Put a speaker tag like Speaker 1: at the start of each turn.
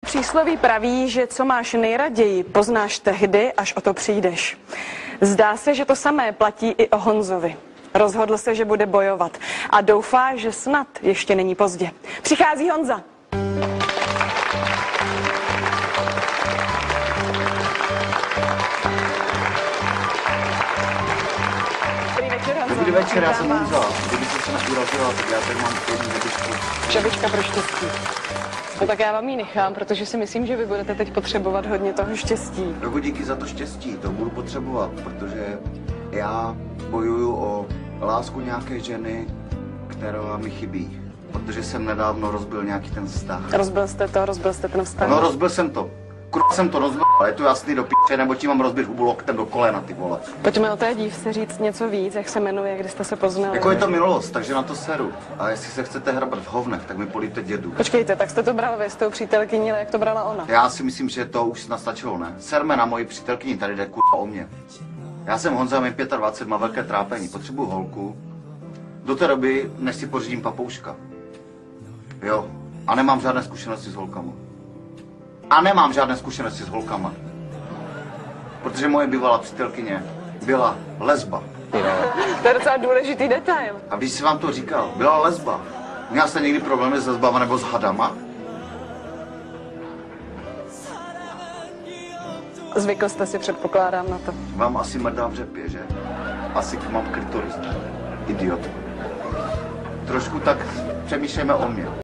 Speaker 1: Přísloví praví, že co máš nejraději, poznáš tehdy, až o to přijdeš. Zdá se, že to samé platí i o Honzovi. Rozhodl se, že bude bojovat a doufá, že snad ještě není pozdě. Přichází Honza. Dobrý večer, Honzo.
Speaker 2: Dobrý večer, já jsem Honza. Kdyby se neurazila, tak já tady mám jednu žabičku.
Speaker 1: Žabička pro štěstí. No tak já vám ji nechám, protože si myslím, že vy budete teď potřebovat hodně toho štěstí.
Speaker 2: Jogo, díky za to štěstí, to budu potřebovat, protože já bojuju o lásku nějaké ženy, která mi chybí. Protože jsem nedávno rozbil nějaký ten vztah.
Speaker 1: Rozbil jste ten vztah?
Speaker 2: No, rozbil jsem to. Kurva jsem to rozbil, ale je to jasný do p***, nebo ti mám rozbit hubu loktem do kolena, ty vole.
Speaker 1: Pojďme o té dívce říct něco víc, jak se jmenuje, kdy jste se poznali.
Speaker 2: Jako je to minulost, takže na to seru. A jestli se chcete hrabat v hovnech, tak mi políte dědu.
Speaker 1: Počkejte, tak jste to bral vy s tou přítelkyní, ale jak to brala ona?
Speaker 2: Já si myslím, že to už nastačilo, ne? Serme na moji přítelkyni, tady jde kurva o mě. Já jsem Honza, mi 25, má velké trápení, potřebuju holku. Do té doby, než si pořídím papouška. Jo, a nemám žádné zkušenosti s holkama. Protože moje bývalá přítelkyně byla lesba.
Speaker 1: To je docela důležitý detail.
Speaker 2: A když si vám to říkal, byla lesba. Měla jste někdy problémy s lesbama nebo s hadama?
Speaker 1: Zvykl jste si, předpokládám, na to.
Speaker 2: Vám asi mrdá v řepě, že? Asi mám klitoris. Idiot. Trošku tak přemýšlejme o mě.